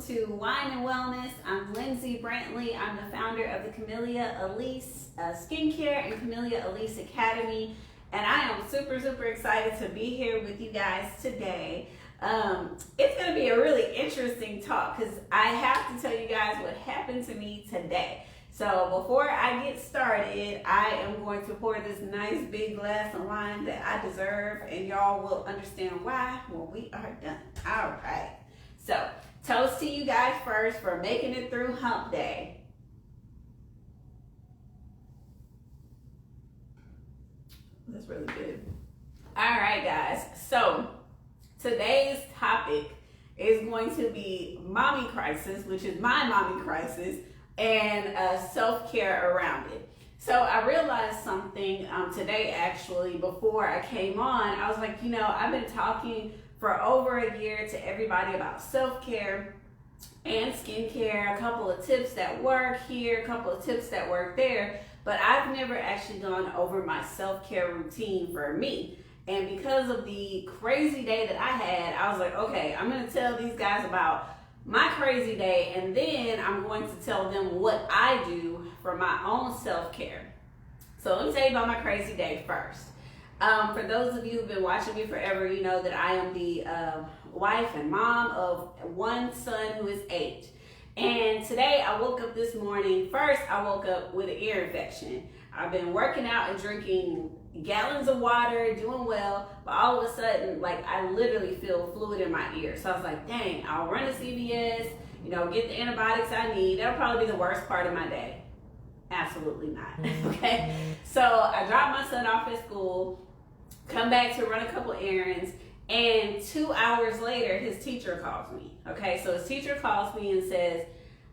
to Wine and Wellness. I'm Lindsay Brantley. I'm the founder of the Camellia Alise Skincare and Camellia Alise Academy. And I am super excited to be here with you guys today. It's going to be a really interesting talk because I have to tell you guys what happened to me today. So before I get started, I am going to pour this nice big glass of wine that I deserve, and y'all will understand why when we are done. All right. So toast to you guys first for making it through hump day. That's really good. All right, guys. So today's topic is going to be mommy crisis, which is my mommy crisis, and self-care around it. So I realized something today, actually, before I came on. I was like, I've been talking for over a year to everybody about self-care and skincare, a couple of tips that work here, a couple of tips that work there, but I've never actually gone over my self-care routine for me. And because of the crazy day that I had, I was like, okay, I'm going to tell these guys about my crazy day, and then I'm going to tell them what I do for my own self-care. So let me tell you about my crazy day first. For those of you who've been watching me forever, you know that I am the wife and mom of one son who is 8. And today I woke up this morning. First, I woke up with an ear infection. I've been working out and drinking gallons of water, doing well, but all of a sudden, I literally feel fluid in my ear. So I was like, dang, I'll run to CVS, get the antibiotics I need. That'll probably be the worst part of my day. Absolutely not. Okay. So I dropped my son off at school, come back to run a couple errands, and 2 hours later, his teacher calls me. Okay. So his teacher calls me and says,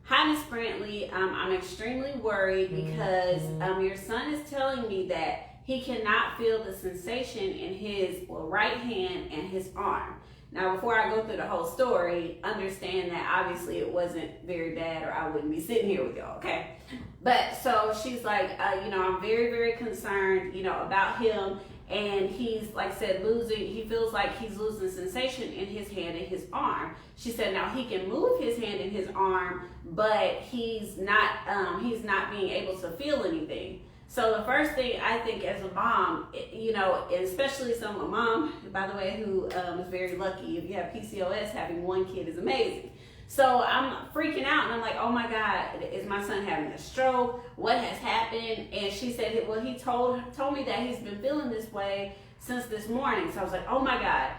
"Hi, Miss Brantley. I'm extremely worried because your son is telling me that he cannot feel the sensation in his right hand and his arm." Now, before I go through the whole story, understand that obviously it wasn't very bad or I wouldn't be sitting here with y'all, okay? But so she's like, I'm very concerned, about him. And he's, like I said, he feels like he's losing sensation in his hand and his arm. She said, now he can move his hand and his arm, but he's not being able to feel anything. So the first thing I think as a mom, especially a mom, by the way, who is very lucky. If you have PCOS, having one kid is amazing. So I'm freaking out and I'm like, oh my God, is my son having a stroke? What has happened? And she said, well, he told me that he's been feeling this way since this morning. So I was like, oh my God,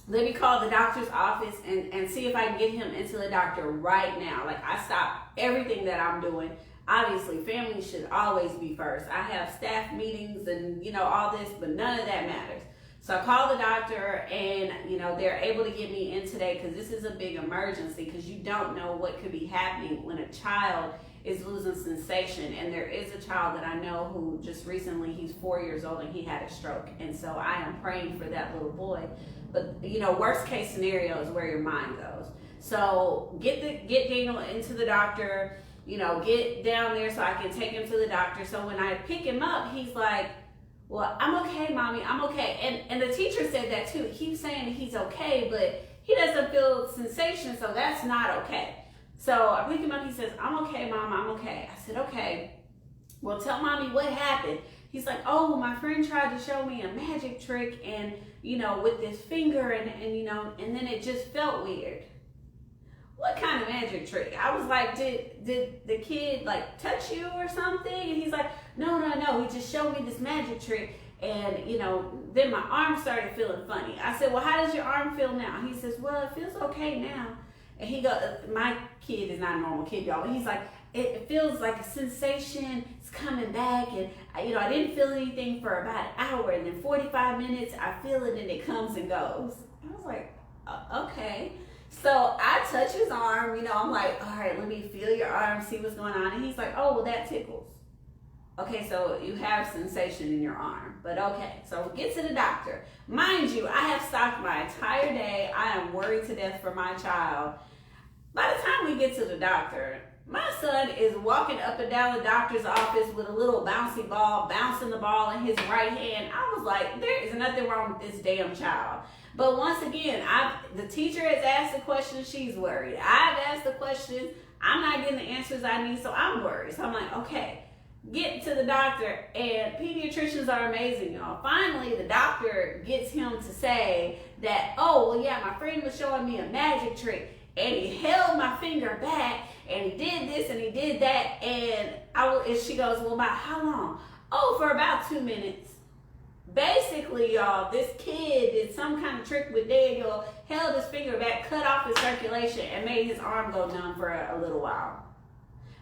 let me call the doctor's office and see if I can get him into the doctor right now. I stopped everything that I'm doing. Obviously, family should always be first. I have staff meetings and, all this, but none of that matters. So I called the doctor and, they're able to get me in today because this is a big emergency because you don't know what could be happening when a child is losing sensation. And there is a child that I know who just recently, he's 4 years old and he had a stroke. And so I am praying for that little boy. But, worst case scenario is where your mind goes. So get Daniel into the doctor. Get down there so I can take him to the doctor. So when I pick him up, he's like, well, I'm okay, Mommy, I'm okay. And the teacher said that too. He keeps saying he's okay, but he doesn't feel sensation, so that's not okay. So I pick him up, he says, I'm okay, Mom, I'm okay. I said, okay, well, tell Mommy what happened. He's like, oh, my friend tried to show me a magic trick and, with this finger and then it just felt weird. What kind of magic trick? I was like, did the kid touch you or something? And he's like, no, he just showed me this magic trick and then my arm started feeling funny. I said, well, how does your arm feel now? He says, well, it feels okay now. And he goes, my kid is not a normal kid, y'all, but he's like, it feels like a sensation, it's coming back, and I didn't feel anything for about an hour, and then 45 minutes I feel it and it comes and goes. I was like, okay. So I touch his arm, I'm like, all right, let me feel your arm, see what's going on. And he's like, oh, well, that tickles. Okay, so you have sensation in your arm, but okay. So get to the doctor. Mind you, I have stopped my entire day. I am worried to death for my child. By the time we get to the doctor, my son is walking up and down the doctor's office with a little bouncy ball, bouncing the ball in his right hand. I was like, there is nothing wrong with this damn child. But once again, the teacher has asked the question, she's worried. I've asked the question, I'm not getting the answers I need, so I'm worried. So I'm like, okay, get to the doctor. And pediatricians are amazing, y'all. Finally, the doctor gets him to say that, oh, well, yeah, my friend was showing me a magic trick, and he held my finger back, and he did this, and he did that, and she goes, well, about how long? Oh, for about 2 minutes. Basically, y'all, this kid did some kind of trick with Daniel, held his finger back, cut off his circulation, and made his arm go numb for a little while.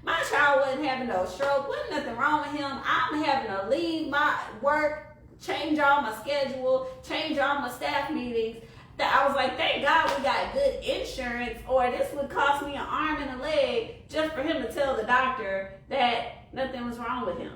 My child wasn't having no stroke, wasn't nothing wrong with him. I'm having to leave my work, change all my schedule, change all my staff meetings. I was like, thank God we got good insurance, or this would cost me an arm and a leg just for him to tell the doctor that nothing was wrong with him.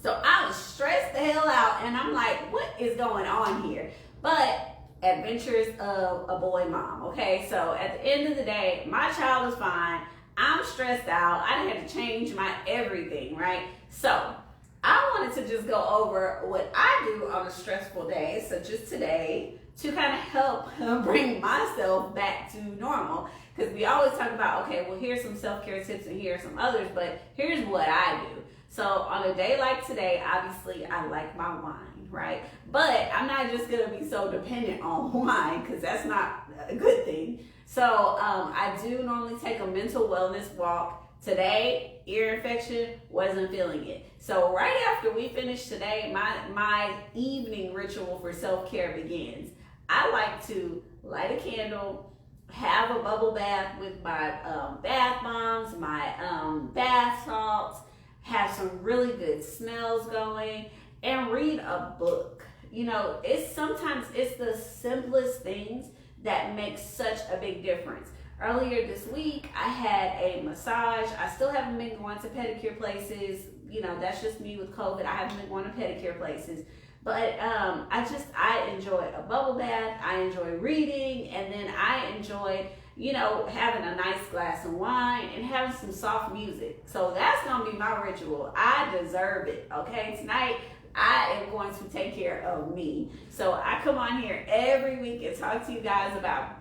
So I was stressed the hell out, and I'm like, what is going on here? But adventures of a boy mom, okay? So at the end of the day, my child is fine. I'm stressed out. I didn't have to change my everything, right? So I wanted to just go over what I do on a stressful day, such as today, to kind of help bring myself back to normal. Because we always talk about, okay, well, here's some self-care tips and here are some others, but here's what I do. So on a day like today, obviously I like my wine, right? But I'm not just gonna be so dependent on wine, because that's not a good thing. So I do normally take a mental wellness walk. Today, ear infection, wasn't feeling it. So right after we finish today, my evening ritual for self-care begins. I like to light a candle, have a bubble bath with my bath bombs, my bath salts, have some really good smells going, and read a book. You know, sometimes it's the simplest things that make such a big difference. Earlier this week, I had a massage. I still haven't been going to pedicure places. You know, that's just me with COVID. I haven't been going to pedicure places. But I enjoy a bubble bath. I enjoy reading. And then I enjoy, you know, having a nice glass of wine and having some soft music. So that's going to be my ritual. I deserve it, okay? Tonight, I am going to take care of me. So I come on here every week and talk to you guys about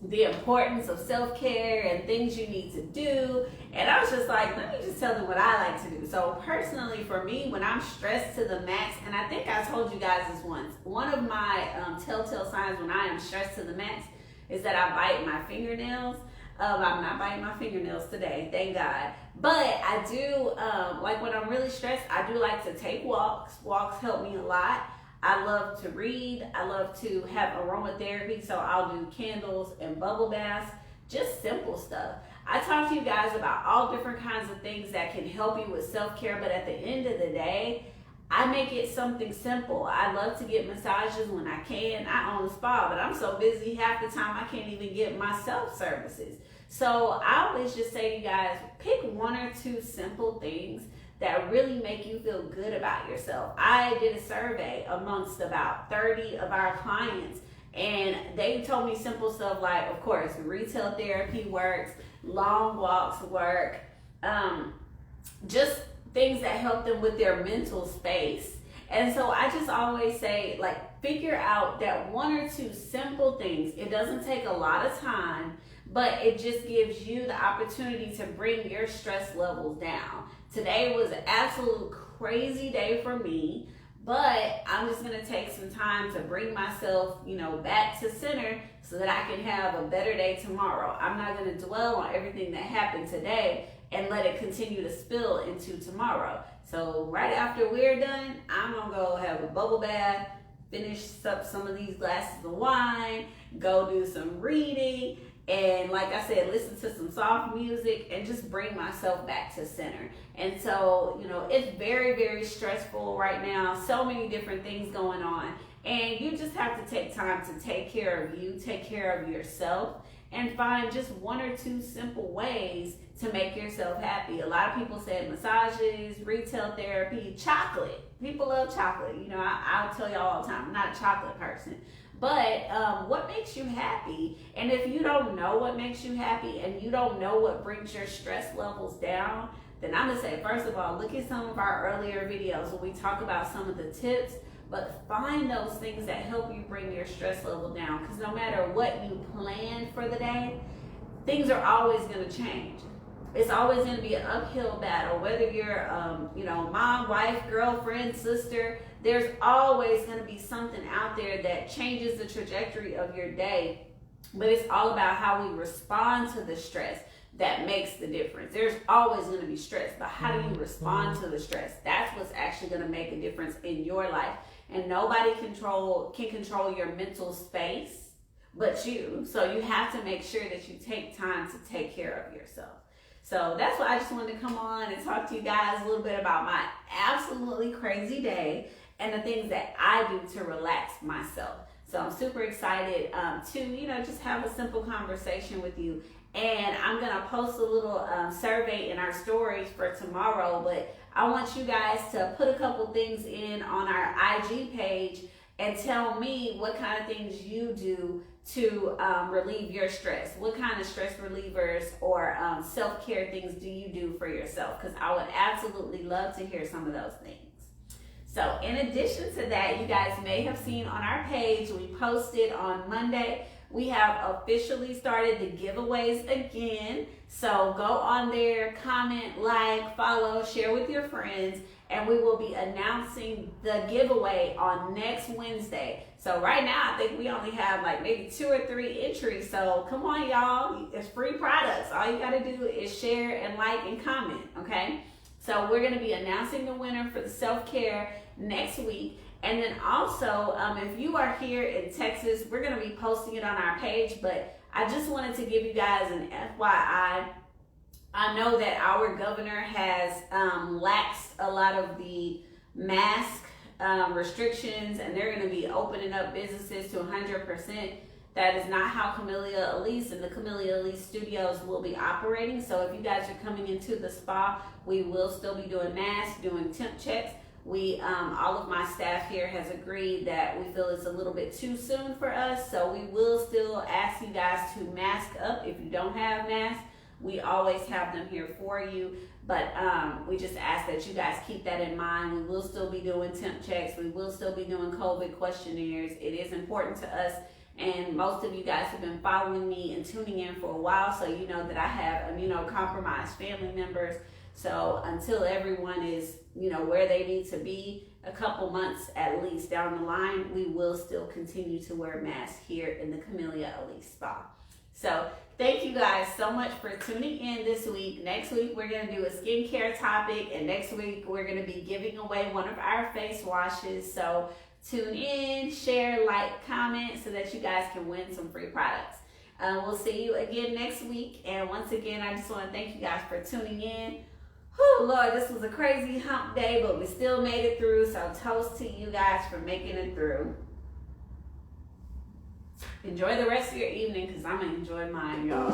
the importance of self-care and things you need to do. And I was just like, let me just tell them what I like to do. So personally for me, when I'm stressed to the max, and I think I told you guys this once, one of my telltale signs when I am stressed to the max is that I bite my fingernails. I'm not biting my fingernails today, thank God. But I do, like when I'm really stressed, I do like to take walks. Walks help me a lot. I love to read. I love to have aromatherapy, so I'll do candles and bubble baths, just simple stuff. I talk to you guys about all different kinds of things that can help you with self-care, but at the end of the day, I make it something simple. I love to get massages when I can. I own a spa, but I'm so busy half the time I can't even get myself services. So I always just say to you guys, pick one or two simple things that really make you feel good about yourself. I did a survey amongst about 30 of our clients, and they told me simple stuff like, of course, retail therapy works, long walks work, just things that help them with their mental space. And so I just always say, like, figure out that one or two simple things. It doesn't take a lot of time, but it just gives you the opportunity to bring your stress levels down. Today was an absolute crazy day for me, but I'm just gonna take some time to bring myself, you know, back to center so that I can have a better day tomorrow. I'm not gonna dwell on everything that happened today and let it continue to spill into tomorrow. So right after we're done, I'm gonna go have a bubble bath, finish up some of these glasses of wine, go do some reading, and like I said, listen to some soft music and just bring myself back to center. And so, you know, it's very, very stressful right now. So many different things going on. And you just have to take time to take care of you, take care of yourself, and find just one or two simple ways to make yourself happy. A lot of people said massages, retail therapy, chocolate. People love chocolate. You know, I'll tell you all the time, I'm not a chocolate person. But what makes you happy? And if you don't know what makes you happy and you don't know what brings your stress levels down, then I'm gonna say, first of all, look at some of our earlier videos where we talk about some of the tips. but find those things that help you bring your stress level down, because no matter what you plan for the day, things are always going to change. It's always going to be an uphill battle, whether you're, mom, wife, girlfriend, sister. There's always going to be something out there that changes the trajectory of your day. But it's all about how we respond to the stress that makes the difference. There's always going to be stress, but how do you respond to the stress? That's what's actually going to make a difference in your life. And nobody can control your mental space but you. So you have to make sure that you take time to take care of yourself. So that's why I just wanted to come on and talk to you guys a little bit about my absolutely crazy day and the things that I do to relax myself. So I'm super excited to, just have a simple conversation with you. And I'm going to post a little survey in our stories for tomorrow, but I want you guys to put a couple things in on our IG page and tell me what kind of things you do to relieve your stress. What kind of stress relievers or self-care things do you do for yourself? Because I would absolutely love to hear some of those things. So in addition to that, you guys may have seen on our page, we posted on Monday, we have officially started the giveaways again. So go on there, comment, like, follow, share with your friends, and we will be announcing the giveaway on next Wednesday. So right now, I think we only have like maybe 2 or 3 entries. So come on, y'all. It's free products. All you got to do is share and like and comment, okay? So we're going to be announcing the winner for the self-care next week. And then also, if you are here in Texas, we're going to be posting it on our page. But I just wanted to give you guys an FYI. I know that our governor has laxed a lot of the mask restrictions, and they're going to be opening up businesses to 100%. That is not how Camellia Alise and the Camellia Alise studios will be operating. So if you guys are coming into the spa, we will still be doing masks, doing temp checks. All of my staff here has agreed that we feel it's a little bit too soon for us. So we will still ask you guys to mask up if you don't have masks. We always have them here for you. But we just ask that you guys keep that in mind. We will still be doing temp checks. We will still be doing COVID questionnaires. It is important to us. And most of you guys have been following me and tuning in for a while, so you know that I have immunocompromised family members. So until everyone is, where they need to be, a couple months at least down the line, we will still continue to wear masks here in the Camellia Alise Spa. So thank you guys so much for tuning in this week. Next week, we're going to do a skincare topic, and next week, we're going to be giving away one of our face washes. So tune in, share, like, comment so that you guys can win some free products. We'll see you again next week. And once again, I just want to thank you guys for tuning in. Whew, Lord, this was a crazy hump day, but we still made it through. So toast to you guys for making it through. Enjoy the rest of your evening, because I'm going to enjoy mine, y'all.